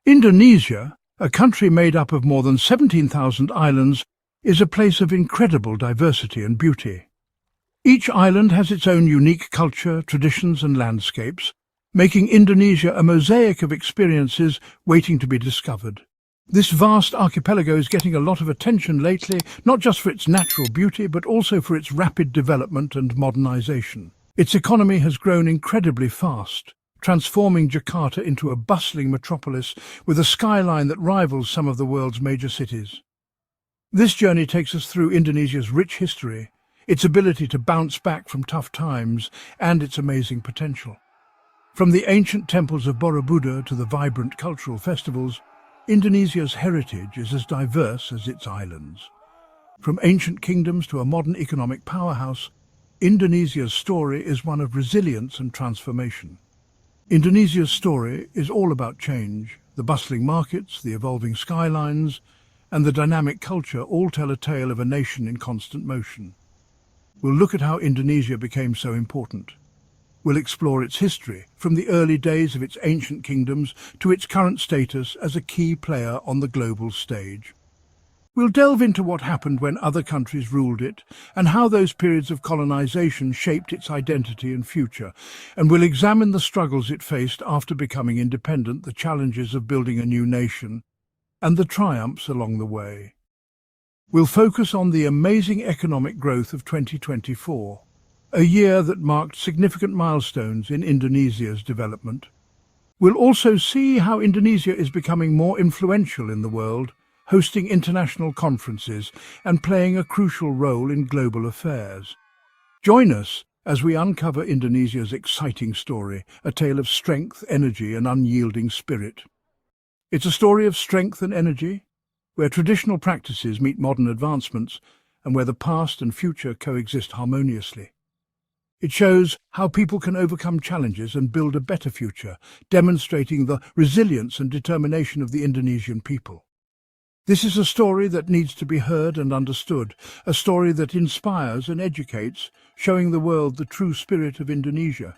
Indonesia, a country made up of more than 17,000 islands, is a place of incredible diversity and beauty. Each island has its own unique culture, traditions and landscapes, making Indonesia a mosaic of experiences waiting to be discovered. This vast archipelago is getting a lot of attention lately, not just for its natural beauty, but also for its rapid development and modernization. Its economy has grown incredibly fast, transforming Jakarta into a bustling metropolis with a skyline that rivals some of the world's major cities. This journey takes us through Indonesia's rich history, its ability to bounce back from tough times, and its amazing potential. From the ancient temples of Borobudur to the vibrant cultural festivals, Indonesia's heritage is as diverse as its islands. From ancient kingdoms to a modern economic powerhouse, Indonesia's story is one of resilience and transformation. Indonesia's story is all about change. The bustling markets, the evolving skylines, and the dynamic culture all tell a tale of a nation in constant motion. We'll look at how Indonesia became so important. We'll explore its history, from the early days of its ancient kingdoms to its current status as a key player on the global stage. We'll delve into what happened when other countries ruled it and how those periods of colonization shaped its identity and future. And we'll examine the struggles it faced after becoming independent, the challenges of building a new nation, and the triumphs along the way. We'll focus on the amazing economic growth of 2024. A year that marked significant milestones in Indonesia's development. We'll also see how Indonesia is becoming more influential in the world, hosting international conferences and playing a crucial role in global affairs. Join us as we uncover Indonesia's exciting story, a tale of strength, energy and unyielding spirit. It's a story of strength and energy, where traditional practices meet modern advancements and where the past and future coexist harmoniously. It shows how people can overcome challenges and build a better future, demonstrating the resilience and determination of the Indonesian people. This is a story that needs to be heard and understood, a story that inspires and educates, showing the world the true spirit of Indonesia.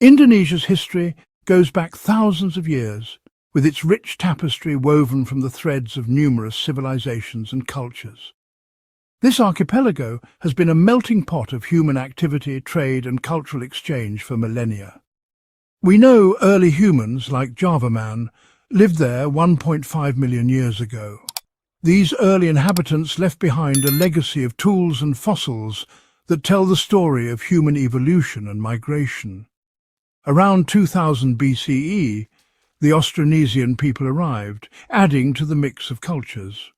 Indonesia's history goes back thousands of years, with its rich tapestry woven from the threads of numerous civilizations and cultures. This archipelago has been a melting pot of human activity, trade and cultural exchange for millennia. We know early humans, like Java Man, lived there 1.5 million years ago. These early inhabitants left behind a legacy of tools and fossils that tell the story of human evolution and migration. Around 2000 BCE, the Austronesian people arrived, adding to the mix of cultures.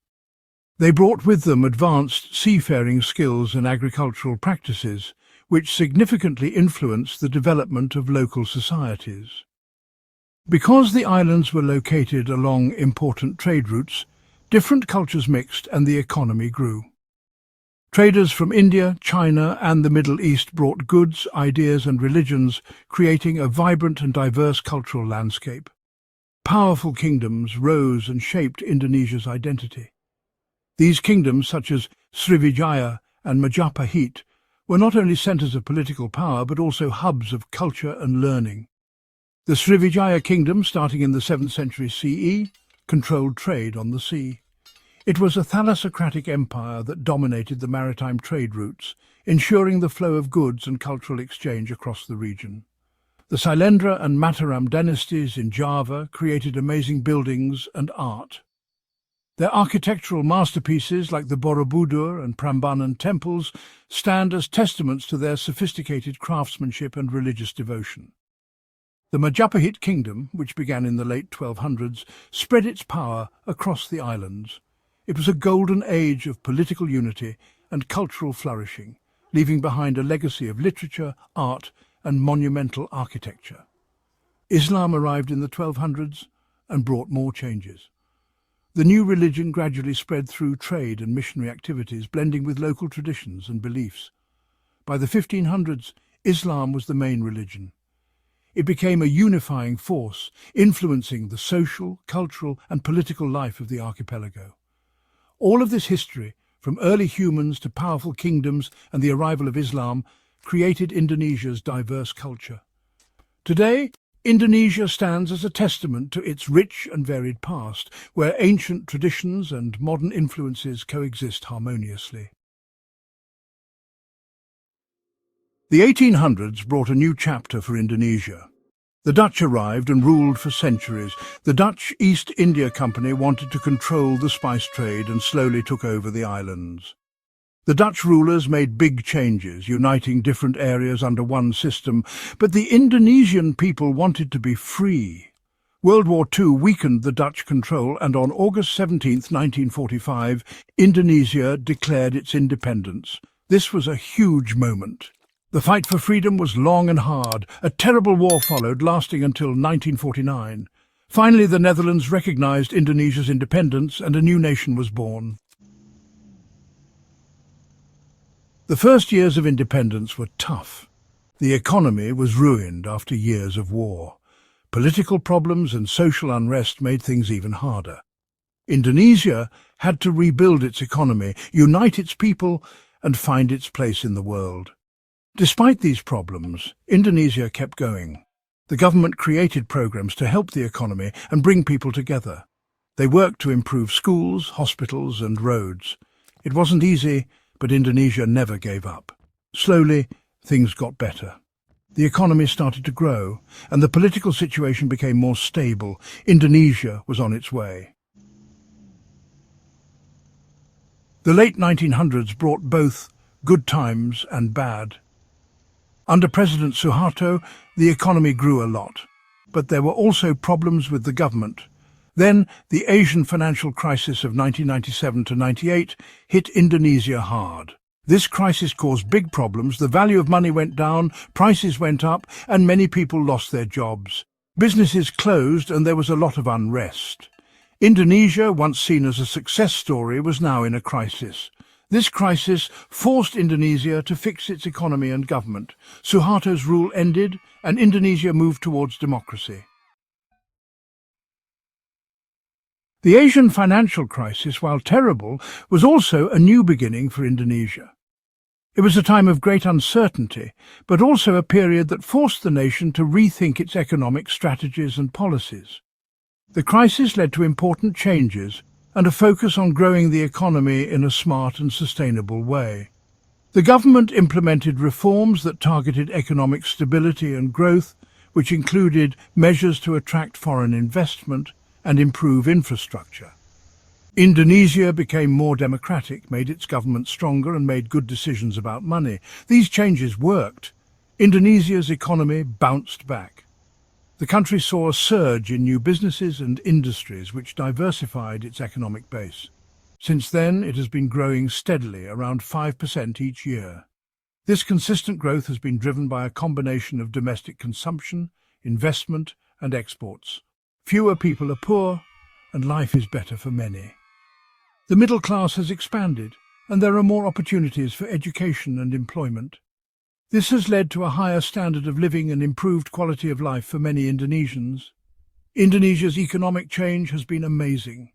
They brought with them advanced seafaring skills and agricultural practices, which significantly influenced the development of local societies. Because the islands were located along important trade routes, different cultures mixed and the economy grew. Traders from India, China and the Middle East brought goods, ideas and religions, creating a vibrant and diverse cultural landscape. Powerful kingdoms rose and shaped Indonesia's identity. These kingdoms, such as Sriwijaya and Majapahit, were not only centers of political power but also hubs of culture and learning. The Sriwijaya kingdom, starting in the 7th century CE, controlled trade on the sea. It was a thalassocratic empire that dominated the maritime trade routes, ensuring the flow of goods and cultural exchange across the region. The Sailendra and Mataram dynasties in Java created amazing buildings and art. Their architectural masterpieces, like the Borobudur and Prambanan temples, stand as testaments to their sophisticated craftsmanship and religious devotion. The Majapahit kingdom, which began in the late 1200s, spread its power across the islands. It was a golden age of political unity and cultural flourishing, leaving behind a legacy of literature, art, and monumental architecture. Islam arrived in the 1200s and brought more changes. The new religion gradually spread through trade and missionary activities, blending with local traditions and beliefs. By the 1500s, Islam was the main religion. It became a unifying force, influencing the social, cultural and political life of the archipelago. All of this history, from early humans to powerful kingdoms and the arrival of Islam, created Indonesia's diverse culture. Today, Indonesia stands as a testament to its rich and varied past, where ancient traditions and modern influences coexist harmoniously. The 1800s brought a new chapter for Indonesia. The Dutch arrived and ruled for centuries. The Dutch East India Company wanted to control the spice trade and slowly took over the islands. The Dutch rulers made big changes, uniting different areas under one system, but the Indonesian people wanted to be free. World War II weakened the Dutch control, and on August 17, 1945, Indonesia declared its independence. This was a huge moment. The fight for freedom was long and hard. A terrible war followed, lasting until 1949. Finally, the Netherlands recognized Indonesia's independence and a new nation was born. The first years of independence were tough. The economy was ruined after years of war. Political problems and social unrest made things even harder. Indonesia had to rebuild its economy, unite its people, and find its place in the world. Despite these problems, Indonesia kept going. The government created programs to help the economy and bring people together. They worked to improve schools, hospitals, and roads. It wasn't easy, but Indonesia never gave up. Slowly, things got better. The economy started to grow, and the political situation became more stable. Indonesia was on its way. The late 1900s brought both good times and bad. Under President Suharto, the economy grew a lot, but there were also problems with the government. Then, the Asian financial crisis of 1997 to 98 hit Indonesia hard. This crisis caused big problems. The value of money went down, prices went up, and many people lost their jobs. Businesses closed, and there was a lot of unrest. Indonesia, once seen as a success story, was now in a crisis. This crisis forced Indonesia to fix its economy and government. Suharto's rule ended, and Indonesia moved towards democracy. The Asian financial crisis, while terrible, was also a new beginning for Indonesia. It was a time of great uncertainty, but also a period that forced the nation to rethink its economic strategies and policies. The crisis led to important changes and a focus on growing the economy in a smart and sustainable way. The government implemented reforms that targeted economic stability and growth, which included measures to attract foreign investment and improve infrastructure. Indonesia became more democratic, made its government stronger and made good decisions about money. These changes worked. Indonesia's economy bounced back. The country saw a surge in new businesses and industries which diversified its economic base. Since then, it has been growing steadily, around 5% each year. This consistent growth has been driven by a combination of domestic consumption, investment, and exports. Fewer people are poor, and life is better for many. The middle class has expanded, and there are more opportunities for education and employment. This has led to a higher standard of living and improved quality of life for many Indonesians. Indonesia's economic change has been amazing.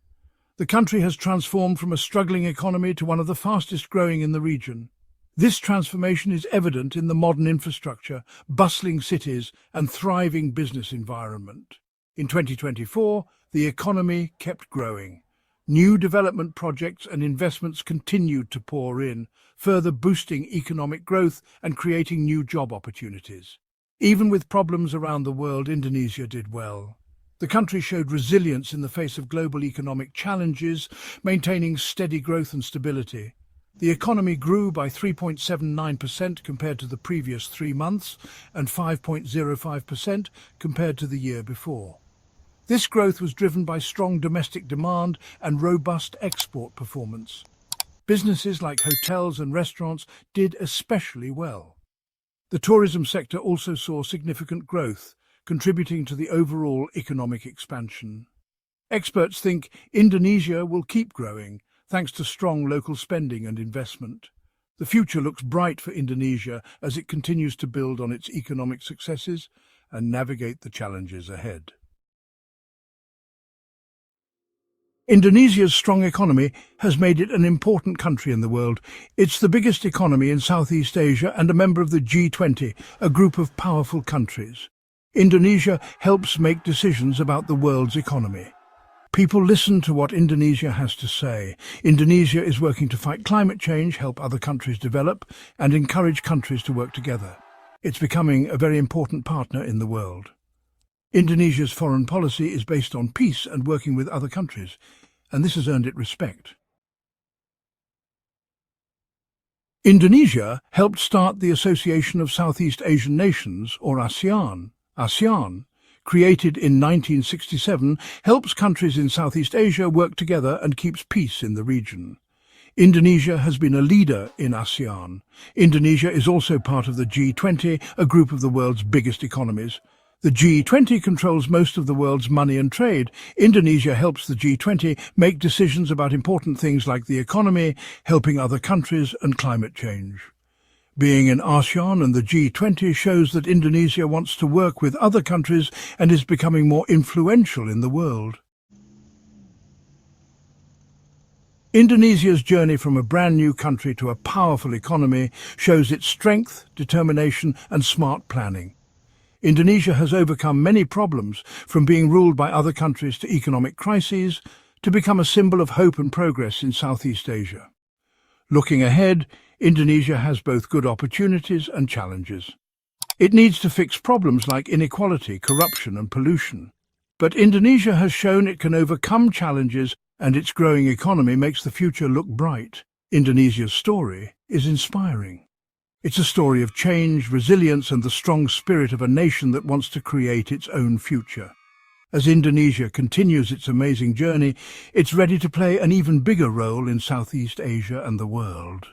The country has transformed from a struggling economy to one of the fastest growing in the region. This transformation is evident in the modern infrastructure, bustling cities, and thriving business environment. In 2024, the economy kept growing. New development projects and investments continued to pour in, further boosting economic growth and creating new job opportunities. Even with problems around the world, Indonesia did well. The country showed resilience in the face of global economic challenges, maintaining steady growth and stability. The economy grew by 3.79% compared to the previous 3 months and 5.05% compared to the year before. This growth was driven by strong domestic demand and robust export performance. Businesses like hotels and restaurants did especially well. The tourism sector also saw significant growth, contributing to the overall economic expansion. Experts think Indonesia will keep growing, thanks to strong local spending and investment. The future looks bright for Indonesia as it continues to build on its economic successes and navigate the challenges ahead. Indonesia's strong economy has made it an important country in the world. It's the biggest economy in Southeast Asia and a member of the G20, a group of powerful countries. Indonesia helps make decisions about the world's economy. People listen to what Indonesia has to say. Indonesia is working to fight climate change, help other countries develop, and encourage countries to work together. It's becoming a very important partner in the world. Indonesia's foreign policy is based on peace and working with other countries, and this has earned it respect. Indonesia helped start the Association of Southeast Asian Nations, or ASEAN. ASEAN, created in 1967, helps countries in Southeast Asia work together and keeps peace in the region. Indonesia has been a leader in ASEAN. Indonesia is also part of the G20, a group of the world's biggest economies. The G20 controls most of the world's money and trade. Indonesia helps the G20 make decisions about important things like the economy, helping other countries, and climate change. Being in ASEAN and the G20 shows that Indonesia wants to work with other countries and is becoming more influential in the world. Indonesia's journey from a brand new country to a powerful economy shows its strength, determination, and smart planning. Indonesia has overcome many problems, from being ruled by other countries to economic crises, to become a symbol of hope and progress in Southeast Asia. Looking ahead, Indonesia has both good opportunities and challenges. It needs to fix problems like inequality, corruption, and pollution. But Indonesia has shown it can overcome challenges, and its growing economy makes the future look bright. Indonesia's story is inspiring. It's a story of change, resilience, and the strong spirit of a nation that wants to create its own future. As Indonesia continues its amazing journey, it's ready to play an even bigger role in Southeast Asia and the world.